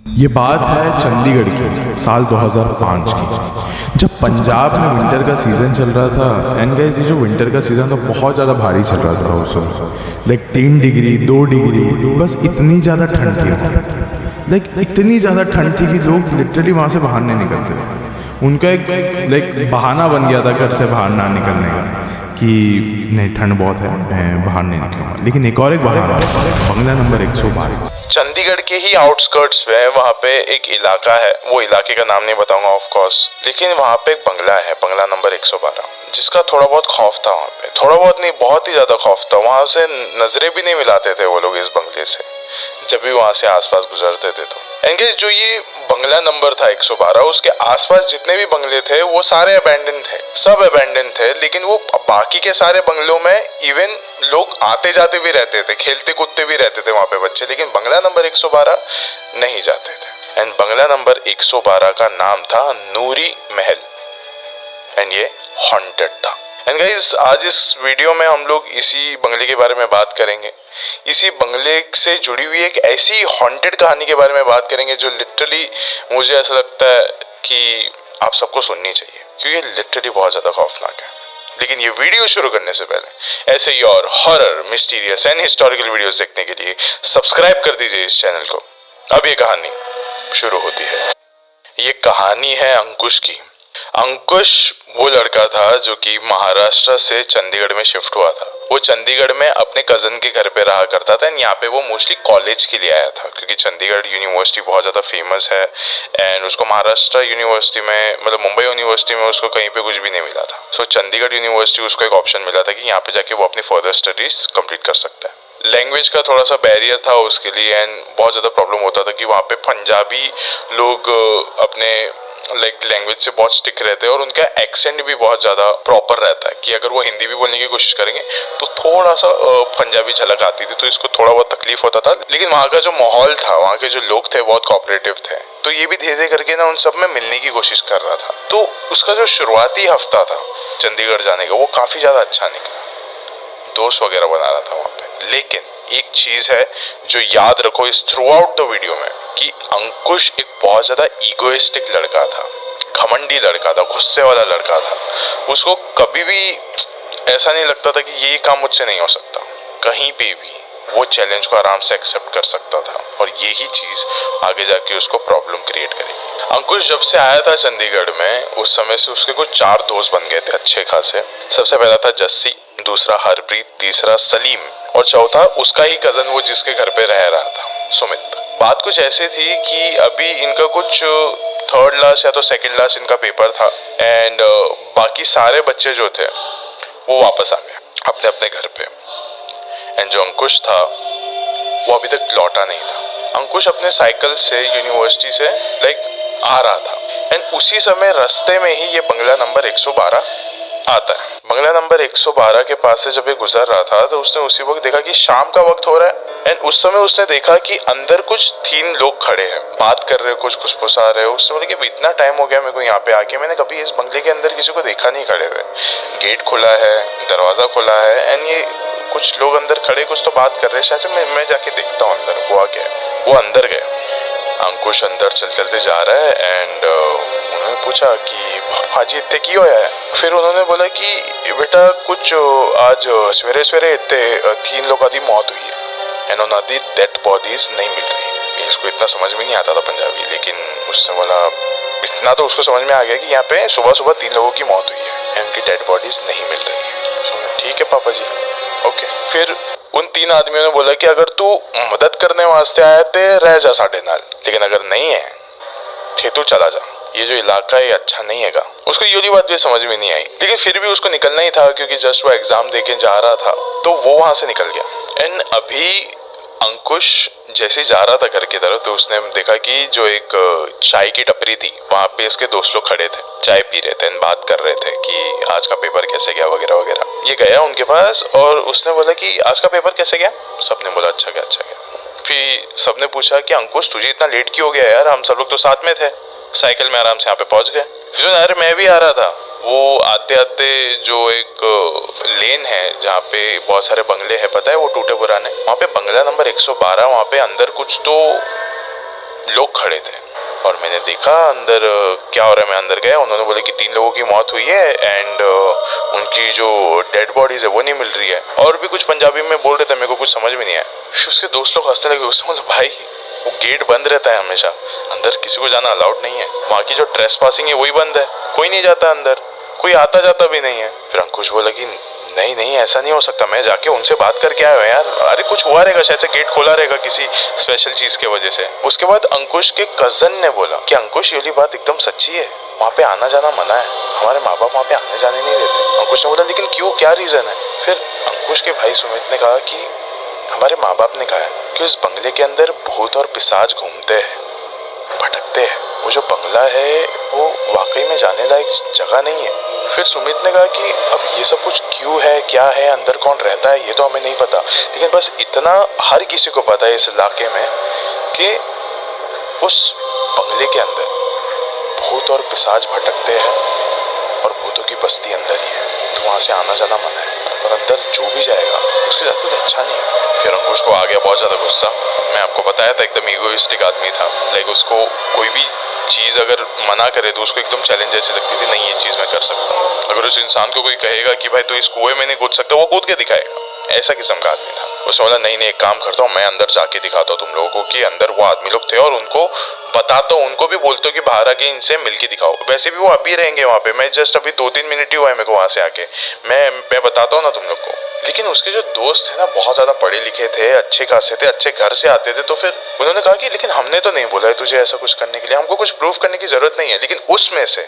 ये बात है चंडीगढ़ की, साल 2005 की, जब पंजाब में विंटर का सीज़न चल रहा था। एंड गाइस, ये जो विंटर का सीज़न था बहुत ज़्यादा भारी चल रहा था उस समय। लाइक 3 डिग्री 2 डिग्री, बस इतनी ज़्यादा ठंड थी वहाँ। लाइक इतनी ज़्यादा ठंड थी कि लोग लिटरली वहाँ से बाहर नहीं निकलते थे। उनका एक लाइक बहाना बन गया था घर से बाहर ना निकलने का, कि नहीं ठंड बहुत है, मैं बाहर नहीं निकलूंगा। लेकिन एक बहाना, बंगला नंबर 112। चंडीगढ़ के ही आउटस्कर्ट्स में वहाँ पे एक इलाका है, वो इलाके का नाम नहीं बताऊंगा ऑफ कोर्स, लेकिन वहाँ पे एक बंगला है, बंगला नंबर 112, जिसका थोड़ा बहुत खौफ था वहाँ पे। थोड़ा बहुत नहीं, बहुत ही ज्यादा खौफ था। वहाँ से नजरें भी नहीं मिलाते थे वो लोग इस बंगले से, जब भी वहाँ से आसपास गुजरते थे तो। एंड जो ये बंगला नंबर था 112, उसके आसपास जितने भी बंगले थे वो सारे अबैंडन थे, सब अबैंडन थे। लेकिन वो बाकी के सारे बंगलों में इवन लोग आते जाते भी रहते थे, खेलते कूदते भी रहते थे वहाँ पे बच्चे, लेकिन बंगला नंबर 112 नहीं जाते थे। एंड बंगला नंबर 112 का नाम था नूरी महल, एंड ये हॉन्टेड था। एंड गाइस, आज इस वीडियो में हम लोग इसी बंगले के बारे में बात करेंगे। इसी बंगले से जुड़ी हुई एक ऐसी हॉन्टेड कहानी के बारे में बात करेंगे जो लिटरली मुझे ऐसा लगता है कि आप सबको सुननी चाहिए, क्योंकि लिटरली बहुत ज़्यादा खौफनाक है। लेकिन ये वीडियो शुरू करने से पहले ऐसे ही और horror, mysterious and historical videos देखने के लिए सब्सक्राइब कर दीजिए इस चैनल को। अब ये कहानी शुरू होती है। ये कहानी है अंकुश की। अंकुश वो लड़का था जो कि महाराष्ट्र से चंडीगढ़ में शिफ्ट हुआ था। वो चंडीगढ़ में अपने कजन के घर पे रहा करता था। यहाँ पे वो मोस्टली कॉलेज के लिए आया था, क्योंकि चंडीगढ़ यूनिवर्सिटी बहुत ज़्यादा फेमस है। एंड उसको महाराष्ट्र यूनिवर्सिटी में, मतलब मुंबई यूनिवर्सिटी में उसको कहीं पे कुछ भी नहीं मिला था। सो चंडीगढ़ यूनिवर्सिटी उसको एक ऑप्शन मिला था कि यहाँ पे जाके वो अपनी फर्दर स्टडीज कंप्लीट कर सकता है। लैंग्वेज का थोड़ा सा बैरियर था उसके लिए, एंड बहुत ज़्यादा प्रॉब्लम होता था कि वहाँ पे पंजाबी लोग अपने लैंग्वेज से बहुत स्टिक रहते हैं, और उनका एक्सेंट भी बहुत ज़्यादा प्रॉपर रहता है कि अगर वो हिंदी भी बोलने की कोशिश करेंगे तो थोड़ा सा पंजाबी झलक आती थी, तो इसको थोड़ा बहुत तकलीफ होता था। लेकिन वहाँ का जो माहौल था, वहाँ के जो लोग थे बहुत कोऑपरेटिव थे, तो ये भी धीरे धीरे करके ना उन सब में मिलने की कोशिश कर रहा था। तो उसका जो शुरुआती हफ्ता था चंडीगढ़ जाने का, वो काफ़ी ज़्यादा अच्छा निकला। दोस्त वगैरह बना रहा था वहाँ पे। लेकिन एक चीज़ है जो याद रखो इस थ्रू आउट द वीडियो में, कि अंकुश एक बहुत ज़्यादा ईगोइस्टिक लड़का था, घमंडी लड़का था, गुस्से वाला लड़का था। उसको कभी भी ऐसा नहीं लगता था कि ये काम मुझसे नहीं हो सकता। कहीं पे भी वो चैलेंज को आराम से एक्सेप्ट कर सकता था, और यही चीज़ आगे जाके उसको प्रॉब्लम क्रिएट करेगी। अंकुश जब से आया था चंडीगढ़ में, उस समय से उसके कुछ 4 दोस्त बन गए थे अच्छे खासे। सबसे पहला था जस्सी, दूसरा हरप्रीत, तीसरा सलीम, और चौथा उसका ही कजन, वो जिसके घर पे रह रहा था, सुमित। बात कुछ ऐसी थी कि अभी इनका कुछ 3rd लास्ट या तो 2nd लास्ट इनका पेपर था, एंड बाकी सारे बच्चे जो थे वो वापस आ गए अपने अपने घर पे। एंड जो अंकुश था वो अभी तक लौटा नहीं था। अंकुश अपने साइकिल से यूनिवर्सिटी से आ रहा था, एंड उसी समय रास्ते में ही ये बंगला नंबर 112 आता है। बंगला नंबर 112 के पास से जब ये गुजर रहा था तो उसने उसी वक्त देखा कि शाम का वक्त हो रहा है। एंड उस समय उसने देखा कि अंदर कुछ 3 लोग खड़े हैं, बात कर रहे हैं, कुछ फुसफुसा रहे हैं। उसने बोला कि इतना टाइम हो गया मेरे को यहाँ पे आके, मैंने कभी इस बंगले के अंदर किसी को देखा नहीं खड़े हुए। गेट खुला है, दरवाजा खुला है, एंड ये कुछ लोग अंदर खड़े कुछ तो बात कर रहे हैं। शायद से मैं जाके देखता हूँ अंदर हुआ क्या है। वो अंदर गए। अंकुश अंदर चलते जा रहा है, एंड उन्होंने पूछा कि भाजी इतने की होया है। फिर उन्होंने बोला कि बेटा कुछ आज सवेरे सवेरे इतने 3 लोगों की मौत हुई है, एंड उन्होंने डेड बॉडीज नहीं मिल रही है। इसको इतना समझ में नहीं आता था पंजाबी, लेकिन उसने बोला इतना तो उसको समझ में आ गया कि यहाँ पे सुबह सुबह 3 लोगों की मौत हुई है, एंड उनकी डेड बॉडीज नहीं मिल रही है। ठीक है पापा जी, ओके। फिर उन 3 आदमियों ने बोला कि अगर तू मदद करने वास्ते आया तो रह जा साढ़े नाल, लेकिन अगर नहीं है तो तू चला जा, ये जो इलाका है अच्छा नहीं हैगा। उसको ये वाली बात भी समझ में नहीं आई, लेकिन फिर भी उसको निकलना ही था, क्योंकि जस्ट वो एग्जाम देके जा रहा था, तो वो वहां से निकल गया। एंड अभी अंकुश जैसे जा रहा था घर की तरफ, तो उसने देखा कि जो एक चाय की टपरी थी वहां पे इसके दोस्त लोग खड़े थे, चाय पी रहे थे, बात कर रहे थे कि आज का पेपर कैसे गया वगैरह वगैरह। ये गया उनके पास और उसने बोला कि आज का पेपर कैसे गया। सबने बोला अच्छा गया अच्छा गया। फिर सबने पूछा कि अंकुश तुझे इतना लेट क्यों हो गया यार, हम सब लोग तो साथ में थे, साइकिल में आराम से यहाँ पे पहुंच गए। फिर अरे मैं भी आ रहा था। वो आते आते जो एक लेन है जहाँ पे बहुत सारे बंगले हैं, पता है वो टूटे पुराने, वहाँ पे बंगला नंबर 112, वहाँ पे अंदर कुछ तो लोग खड़े थे और मैंने देखा अंदर क्या हो रहा है। मैं अंदर गया, उन्होंने बोला कि 3 लोगों की मौत हुई है एंड उनकी जो डेड बॉडीज है वो नहीं मिल रही है, और भी कुछ पंजाबी में बोल रहे थे, मेरे को कुछ समझ में नहीं आया। फिर उसके दोस्त लोग हंसने लगे। उसने बोला भाई वो गेट बंद रहता है हमेशा, अंदर किसी को जाना अलाउड नहीं है, वहाँ की जो ट्रेस पासिंग है वही बंद है, कोई नहीं जाता अंदर, कोई आता जाता भी नहीं है। फिर अंकुश बोला कि नहीं नहीं ऐसा नहीं हो सकता, मैं जाके उनसे बात करके आया हूँ यार, अरे कुछ हुआ रहेगा, शायद से गेट खोला रहेगा किसी स्पेशल चीज की वजह से। उसके बाद अंकुश के कजन ने बोला कि अंकुश ये वाली बात एकदम सच्ची है, वहाँ पे आना जाना मना है, हमारे माँ बाप वहाँ पे आने जाने नहीं देते। अंकुश ने बोला लेकिन क्यों, क्या रीजन है? फिर अंकुश के भाई सुमित ने कहा कि हमारे माँ बाप ने कहा है कि उस बंगले के अंदर भूत और पिशाच घूमते हैं, भटकते हैं, वो जो बंगला है वो वाकई में जाने लायक जगह नहीं है। फिर सुमित ने कहा कि अब ये सब कुछ क्यों है, क्या है, अंदर कौन रहता है, ये तो हमें नहीं पता, लेकिन बस इतना हर किसी को पता है इस इलाके में कि उस बंगले के अंदर भूत और पिशाच भटकते हैं और भूतों की बस्ती अंदर ही है, तो वहाँ से आना जाना मना है, और अंदर जो भी जाएगा उसके साथ कुछ अच्छा नहीं है। फिर अंकुश को आ गया बहुत ज़्यादा गुस्सा। मैं आपको बताया था एकदम ईगोइस्टिक आदमी था, लाइक उसको कोई भी चीज़ अगर मना करे तो उसको एकदम चैलेंज जैसी लगती थी, नहीं ये चीज़ मैं कर सकता हूँ। अगर उस इंसान को कोई कहेगा कि भाई तू इस कुएं में नहीं कूद सकता, वो कूद के दिखाएगा, ऐसा किस्म का आदमी था। उसने बोला नहीं नहीं एक काम करता हूँ, मैं अंदर जाके दिखाता हूँ तुम लोगों को कि अंदर वो आदमी लोग थे, और उनको बताता हूँ, उनको भी बोलता हूँ कि बाहर आके इनसे मिलके दिखाओ, वैसे भी वो अभी रहेंगे वहाँ पे, मैं जस्ट अभी 2-3 मिनट ही हुआ है मेरे को वहाँ से आके, मैं बताता हूँ ना तुम लोग को। लेकिन उसके जो दोस्त थे ना बहुत ज़्यादा पढ़े लिखे थे, अच्छे खासे थे, अच्छे घर से आते थे, तो फिर उन्होंने कहा कि लेकिन हमने तो नहीं बोला है तुझे ऐसा कुछ करने के लिए, हमको कुछ प्रूफ करने की ज़रूरत नहीं है। लेकिन उसमें से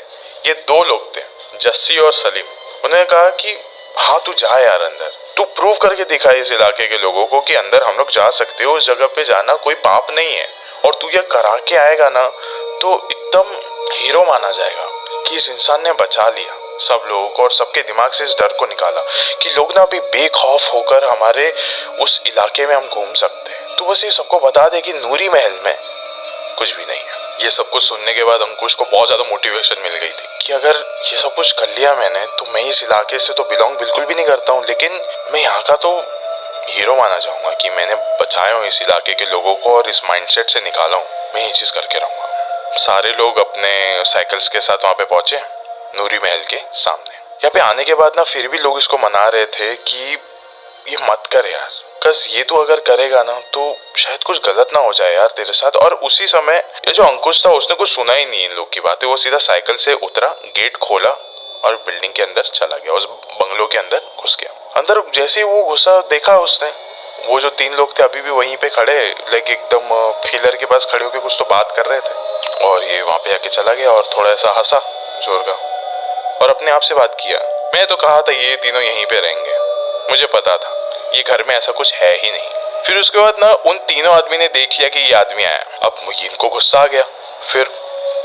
ये 2 लोग थे, जस्सी और सलीम, उन्होंने कहा कि हाँ तू जा यार अंदर, तू प्रूव करके दिखा इस इलाके के लोगों को कि अंदर हम लोग जा सकते हो, उस जगह पे जाना कोई पाप नहीं है, और तू ये करा के आएगा ना तो एकदम हीरो माना जाएगा कि इस इंसान ने बचा लिया सब लोगों को और सबके दिमाग से इस डर को निकाला कि लोग ना अभी बेखौफ होकर हमारे उस इलाके में हम घूम सकते हैं। तो बस ये सबको बता दे कि नूरी महल में कुछ भी नहीं है। ये सब कुछ सुनने के बाद अंकुश को बहुत ज़्यादा मोटिवेशन मिल गई थी कि अगर ये सब कुछ कर लिया मैंने तो मैं इस इलाके से तो बिलोंग बिल्कुल भी नहीं करता हूँ, लेकिन मैं यहाँ का तो हीरो माना जाऊँगा कि मैंने बचाया हूँ इस इलाके के लोगों को और इस माइंडसेट से निकाला हूँ, मैं ये चीज़ करके रहूँगा। सारे लोग अपने साइकिल्स के साथ वहाँ पे पहुँचे नूरी महल के सामने। यहाँ पे आने के बाद ना फिर भी लोग इसको मना रहे थे कि ये मत कर यार, कस ये तो अगर करेगा ना तो शायद कुछ गलत ना हो जाए यार तेरे साथ। और उसी समय ये जो अंकुश था उसने कुछ सुना ही नहीं इन लोग की बातें, वो सीधा साइकिल से उतरा, गेट खोला और बिल्डिंग के अंदर चला गया, उस बंगलों के अंदर घुस गया। अंदर जैसे ही वो घुसा देखा उसने वो जो 3 लोग थे अभी भी वहीं पे खड़े, लाइक एकदम पिलर के पास खड़े होकर कुछ तो बात कर रहे थे, और ये वहाँ पे आके चला गया और थोड़ा सा हंसा जोर का और अपने आप से बात किया, मैं तो कहा था ये तीनों यहीं पे रहेंगे, मुझे पता था ये घर में ऐसा कुछ है ही नहीं। फिर उसके बाद ना उन तीनों आदमी ने देख लिया कि ये आदमी आया, अब इनको गुस्सा आ गया, फिर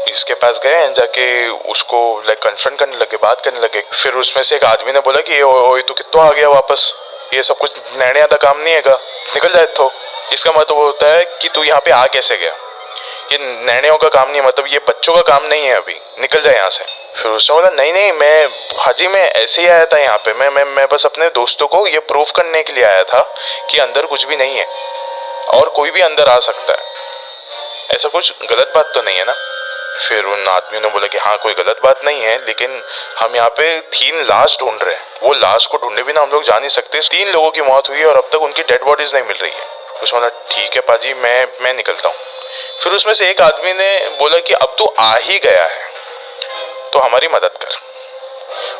इसके पास गए जाके उसको लाइक कन्फ्रंट करने लगे, बात करने लगे। फिर उसमें से एक आदमी ने बोला कि ओए तू कितो आ गया वापस, ये सब कुछ नैने आधा काम नहीं है, निकल जाए तो। इसका मतलब होता है कि तू यहाँ पे आ कैसे गया, ये नैनेयों का काम नहीं है, मतलब ये बच्चों का काम नहीं है, अभी निकल जाए यहाँ से। फिर उसने बोला नहीं नहीं मैं हाजी मैं ऐसे ही आया था यहाँ पे, मैं बस अपने दोस्तों को ये प्रूफ करने के लिए आया था कि अंदर कुछ भी नहीं है और कोई भी अंदर आ सकता है, ऐसा कुछ गलत बात तो नहीं है ना। फिर उन आदमियों ने बोला कि हाँ कोई गलत बात नहीं है, लेकिन हम यहाँ पे 3 लाश ढूंढ रहे हैं, वो लाश को ढूंढे बिना हम लोग जा नहीं सकते। 3 लोगों की मौत हुई है और अब तक उनकी डेड बॉडीज नहीं मिल रही है। उसने बोला ठीक है पाजी मैं निकलता हूँ। फिर उसमें से एक आदमी ने बोला कि अब तू आ ही गया है तो हमारी मदद कर।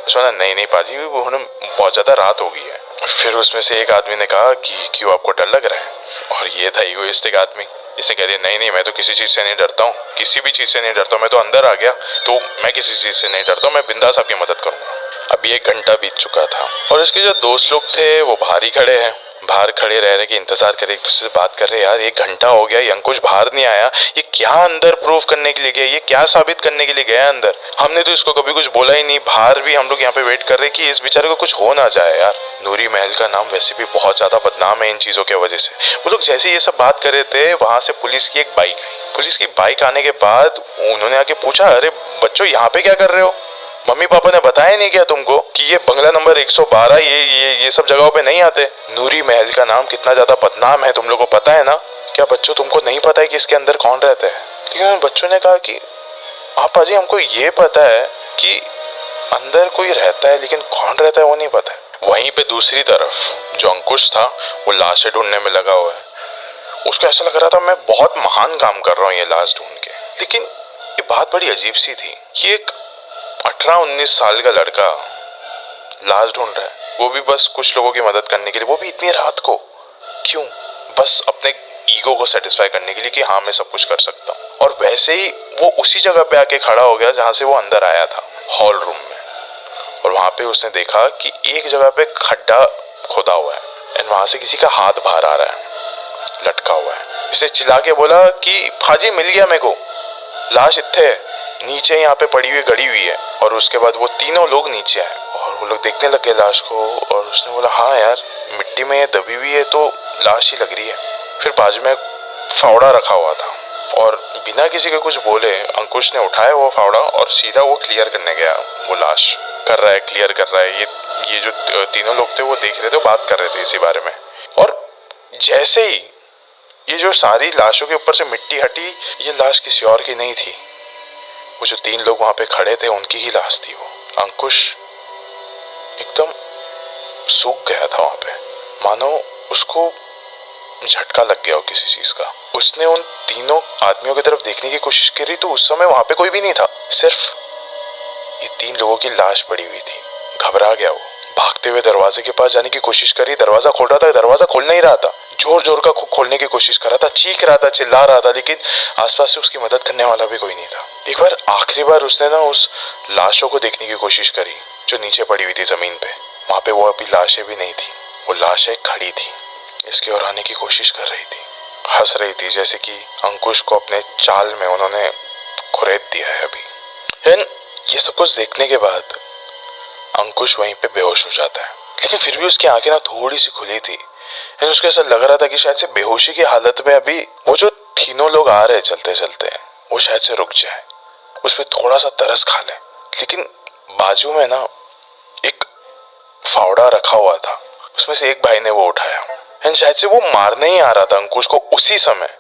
उसने बोला नहीं नहीं पाजी बहुत ज़्यादा रात हो गई है। फिर उसमें से एक आदमी ने कहा कि क्यों आपको डर लग रहा है, और ये था ईगोइस्टिक आदमी, इसने कह दिया नहीं नहीं मैं तो किसी चीज़ से नहीं डरता हूँ, किसी भी चीज़ से नहीं डरता हूँ, मैं तो अंदर आ गया तो मैं किसी चीज़ से नहीं डरता हूँ, मैं बिंदास आपकी मदद करूँगा। अभी 1 घंटा बीत चुका था और इसके जो दोस्त लोग थे वो बाहर ही खड़े हैं, बाहर खड़े रह रहे कि इंतजार करे, एक दूसरे से बात कर रहे यार 1 घंटा हो गया, ये अंकुश बाहर नहीं आया, ये क्या अंदर प्रूफ करने के लिए गया, ये क्या साबित करने के लिए गया अंदर, हमने तो इसको कभी कुछ बोला ही नहीं, बाहर भी हम लोग यहाँ पे वेट कर रहे कि इस बेचारे को कुछ हो ना जाए यार। नूरी महल का नाम वैसे भी बहुत ज़्यादा बदनाम है इन चीज़ों की वजह से। वो लोग जैसे ये सब बात कर रहे थे वहाँ से पुलिस की एक बाइक आई, पुलिस की बाइक आने के बाद उन्होंने आके पूछा अरे बच्चों यहाँ पे क्या कर रहे हो, मम्मी पापा ने बताया नहीं क्या तुमको कि ये बंगला नंबर 112 ये सब जगहों पे नहीं आते। नूरी महल का नाम कितना ज्यादा बदनाम है तुम लोगों को पता है ना, क्या बच्चों तुमको नहीं पता है कि इसके अंदर कौन रहता है? लेकिन उन बच्चों ने कहा कि हाँ पाजी, हमको ये पता है कि अंदर कोई रहता है, लेकिन कौन रहता है वो नहीं पता है। वहीं पे दूसरी तरफ जो अंकुश था वो लाशें ढूंढने में लगा हुआ है। उसको ऐसा लग रहा था मैं बहुत महान काम कर रहा हूँ ये लाश ढूंढ के। लेकिन ये बात बड़ी अजीब सी थी कि एक 18-19 साल का लड़का लाश ढूंढ रहा है, वो भी बस कुछ लोगों की मदद करने के लिए, वो भी इतनी रात को। क्यों? बस अपने ईगो को सेटिस्फाई करने के लिए कि हाँ मैं सब कुछ कर सकता हूँ। और वैसे ही वो उसी जगह पे आके खड़ा हो गया जहाँ से वो अंदर आया था, हॉल रूम में। और वहाँ पे उसने देखा कि एक जगह पे खड्डा खोदा हुआ है एंड वहाँ से किसी का हाथ बाहर आ रहा है, लटका हुआ है। इसने चिल्ला के बोला कि हाजी मिल गया मेरे को, लाश इत्थे है, नीचे यहाँ पे पड़ी हुई गड़ी हुई है। और उसके बाद वो तीनों लोग नीचे आए और वो लोग देखने लगे लाश को। और उसने बोला हाँ यार, मिट्टी में ये दबी हुई है तो लाश ही लग रही है। फिर बाजू में फावड़ा रखा हुआ था और बिना किसी के कुछ बोले अंकुश ने उठाया वो फावड़ा और सीधा वो क्लियर करने गया। वो लाश कर रहा है, क्लियर कर रहा है। ये जो तीनों लोग थे वो देख रहे थे, बात कर रहे थे इसी बारे में। और जैसे ही ये जो सारी लाशों के ऊपर से मिट्टी हटी, ये लाश किसी और की नहीं थी। वो जो 3 लोग वहां पे खड़े थे उनकी ही लाश थी वो। अंकुश एकदम सूख गया था वहां पे, मानो उसको झटका लग गया हो किसी चीज का। उसने उन तीनों आदमियों की तरफ देखने की कोशिश करी तो उस समय वहां पे कोई भी नहीं था, सिर्फ ये 3 लोगों की लाश पड़ी हुई थी। घबरा गया वो, भागते हुए दरवाजे के पास जाने की कोशिश करी। दरवाजा खोल रहा था, दरवाजा खोल नहीं रहा था। जोर जोर का खोलने की कोशिश कर रहा था, चीख रहा था, चिल्ला रहा था, लेकिन आसपास से उसकी मदद करने वाला भी कोई नहीं था। एक बार आखिरी बार उसने ना उस लाशों को देखने की कोशिश करी जो नीचे पड़ी हुई थी जमीन पे। वहां पे वो अभी लाशें भी नहीं थी, वो लाशें खड़ी थी, इसकी ओर आने की कोशिश कर रही थी, हंस रही थी, जैसे कि अंकुश को अपने चाल में उन्होंने खुरेद दिया है अभी। ये सब कुछ देखने के बाद अंकुश वहीं पे बेहोश हो जाता है। लेकिन फिर भी उसकी आंखें ना थोड़ी सी खुली थी। उसको ऐसा लग रहा था कि शायद से बेहोशी की हालत में अभी वो जो तीनों लोग आ रहे चलते चलते वो शायद से रुक जाए, उस पर थोड़ा सा तरस खा ले। लेकिन बाजू में ना एक फावड़ा रखा हुआ था, उसमें से एक भाई ने वो उठाया एंड शायद से वो मारने ही आ रहा था अंकुश को। उसी समय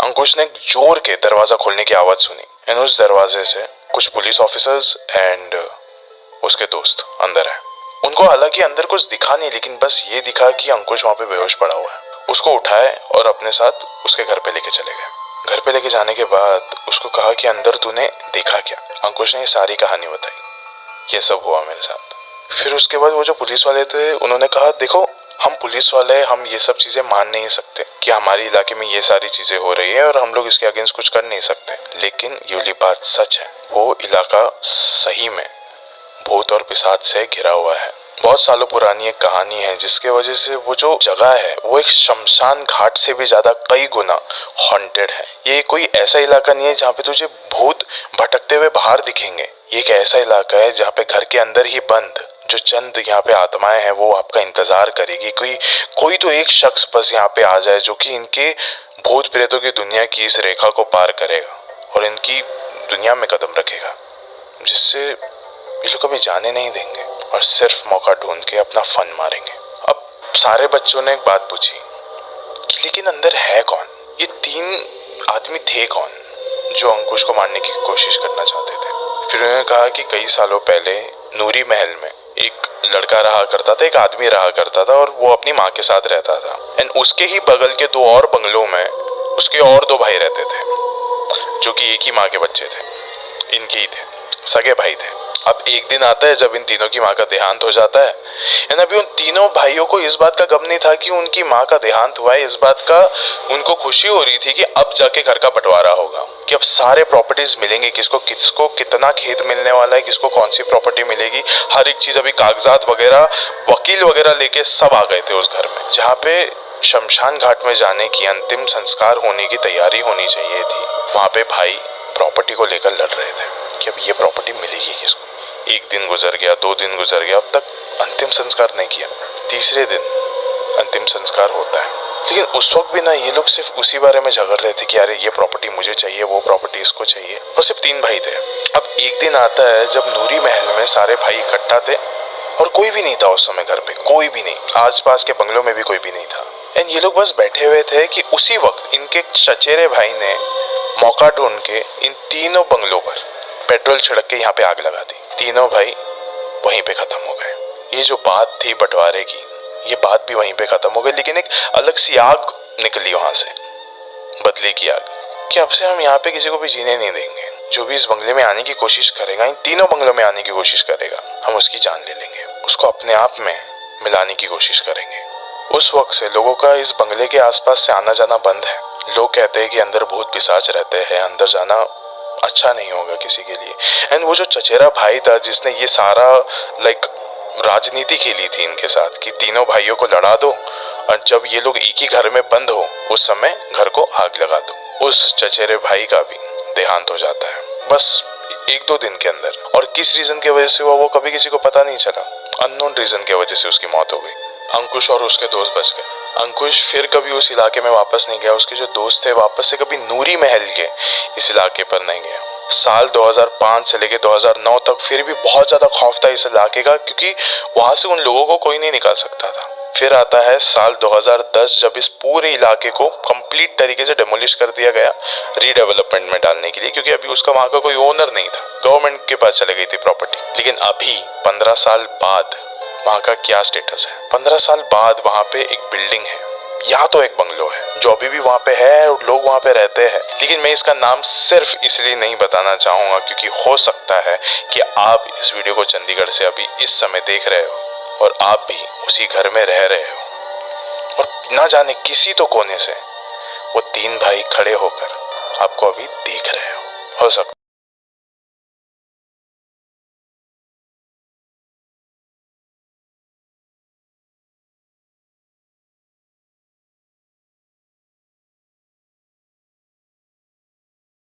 अंकुश ने जोर के दरवाजा खोलने की आवाज सुनी एंड उस दरवाजे से कुछ पुलिस ऑफिसर्स एंड उसके दोस्त अंदर है। उनको हालांकि अंदर कुछ दिखा नहीं, लेकिन बस ये दिखा कि अंकुश वहां पे बेहोश पड़ा हुआ है। उसको उठाए और अपने साथ उसके घर पे लेके चले गए। घर पे लेके जाने के बाद उसको कहा कि अंदर तूने देखा क्या। अंकुश ने ये सारी कहानी बताई, ये सब हुआ मेरे साथ। फिर उसके बाद वो जो पुलिस वाले थे उन्होंने कहा देखो हम पुलिस वाले, हम ये सब चीजें मान नहीं सकते कि हमारे इलाके में ये सारी चीजें हो रही है और हम लोग इसके अगेंस्ट कुछ कर नहीं सकते। लेकिन ये वाली बात सच है, वो इलाका सही में भूत और पिशाच से घिरा हुआ है। बहुत सालों पुरानी एक कहानी है जिसके वजह से वो जो जगह है वो एक शमशान घाट से भी ज्यादा कई गुना हॉन्टेड है। ये कोई ऐसा इलाका नहीं है जहाँ पे तुझे भूत भटकते हुए बाहर दिखेंगे। ये एक ऐसा इलाका है जहाँ पे घर के अंदर ही बंद जो चंद यहाँ पे आत्माएं हैं वो आपका इंतजार करेगी। कोई तो एक शख्स बस यहाँ पे आ जाए जो कि इनके भूत प्रेतों की दुनिया की इस रेखा को पार करेगा और इनकी दुनिया में कदम रखेगा, जिससे ये लोग कभी जाने नहीं देंगे और सिर्फ मौका ढूंढ के अपना फन मारेंगे। अब सारे बच्चों ने एक बात पूछी कि लेकिन अंदर है कौन? ये 3 आदमी थे कौन जो अंकुश को मारने की कोशिश करना चाहते थे? फिर उन्होंने कहा कि कई सालों पहले नूरी महल में एक लड़का रहा करता था, एक आदमी रहा करता था और वो अपनी माँ के साथ रहता था एंड उसके ही बगल के 2 और बंगलों में उसके और 2 भाई रहते थे जो कि एक ही माँ के बच्चे थे, इनके ही थे, सगे भाई थे। अब एक दिन आता है जब इन तीनों की माँ का देहांत हो जाता है एंड अभी उन तीनों भाइयों को इस बात का गम नहीं था कि उनकी माँ का देहांत हुआ है। इस बात का उनको खुशी हो रही थी कि अब जाके घर का बंटवारा होगा, कि अब सारे प्रॉपर्टीज मिलेंगे, किसको किसको कितना खेत मिलने वाला है, किसको कौन सी प्रॉपर्टी मिलेगी, हर एक चीज। अभी कागजात वगैरह, वकील वगैरह लेके सब आ गए थे उस घर में जहाँ पे शमशान घाट में जाने की अंतिम संस्कार होने की तैयारी होनी चाहिए थी। वहाँ पे भाई प्रॉपर्टी को लेकर लड़ रहे थे कि अब ये प्रॉपर्टी मिलेगी किसको। 1 दिन गुजर गया, 2 दिन गुजर गया, अब तक अंतिम संस्कार नहीं किया। तीसरे दिन अंतिम संस्कार होता है, लेकिन उस वक्त भी ना ये लोग सिर्फ उसी बारे में झगड़ रहे थे कि अरे ये प्रॉपर्टी मुझे चाहिए, वो प्रॉपर्टी इसको चाहिए। और सिर्फ 3 भाई थे। अब एक दिन आता है जब नूरी महल में सारे भाई इकट्ठा थे और कोई भी नहीं था उस समय घर पे, कोई भी नहीं, आसपास के बंगलों में भी कोई भी नहीं था। एंड ये लोग बस बैठे हुए थे कि उसी वक्त इनके चचेरे भाई ने मौका ढूंढ के इन तीनों बंगलों पर पेट्रोल छिड़क के यहाँ पे आग लगा दी। तीनों भाई वहीं पे खत्म हो गए। ये जो बात थी बंटवारे की, ये बात भी वहीं पे खत्म हो गई, लेकिन एक अलग सी आग निकली वहां से, बदले की आग, कि अब से हम यहाँ पे किसी को भी जीने नहीं देंगे। जो भी इस बंगले में आने की कोशिश करेगा, इन तीनों बंगलों में आने की कोशिश करेगा, हम उसकी जान ले लेंगे, उसको अपने आप में मिलाने की कोशिश करेंगे। उस वक्त से लोगों का इस बंगले के आसपास से आना जाना बंद है। लोग कहते हैं कि अंदर भूत पिशाच रहते हैं, अंदर जाना अच्छा नहीं होगा किसी के लिए। एंड वो जो चचेरा भाई था जिसने ये सारा राजनीति खेली थी इनके साथ कि तीनों भाइयों को लड़ा दो और जब ये लोग एक ही घर में बंद हो उस समय घर को आग लगा दो, उस चचेरे भाई का भी देहांत हो जाता है बस 1-2 दिन के अंदर। और किस रीजन की वजह से हुआ वो कभी किसी को पता नहीं चला। अननोन रीजन की वजह से उसकी मौत हो गई। अंकुश और उसके दोस्त बच गए। अंकुश फिर कभी उस इलाके में वापस नहीं गया। उसके जो दोस्त थे वापस से कभी नूरी महल के इस इलाके पर नहीं गया। साल 2005 से लेके 2009 तक फिर भी बहुत ज्यादा खौफ था इस इलाके का, क्योंकि वहां से उन लोगों को कोई नहीं निकाल सकता था। फिर आता है साल 2010 जब इस पूरे इलाके को कंप्लीट तरीके से डेमोलिश कर दिया गया रीडेवलपमेंट में डालने के लिए, क्योंकि अभी उसका वहां का कोई ओनर नहीं था, गवर्नमेंट के पास चली गई थी प्रॉपर्टी। लेकिन अभी 15 साल बाद वहां का क्या स्टेटस है? 15 साल बाद वहां पे एक बिल्डिंग है या तो एक बंगलो है जो अभी भी वहां पे है और लोग वहां पे रहते हैं। लेकिन मैं इसका नाम सिर्फ इसलिए नहीं बताना चाहूंगा क्योंकि हो सकता है कि आप इस वीडियो को चंडीगढ़ से अभी इस समय देख रहे हो और आप भी उसी घर में रह रहे हो और ना जाने किसी तो कोने से वो 3 भाई खड़े होकर आपको अभी देख रहे हो सकता है।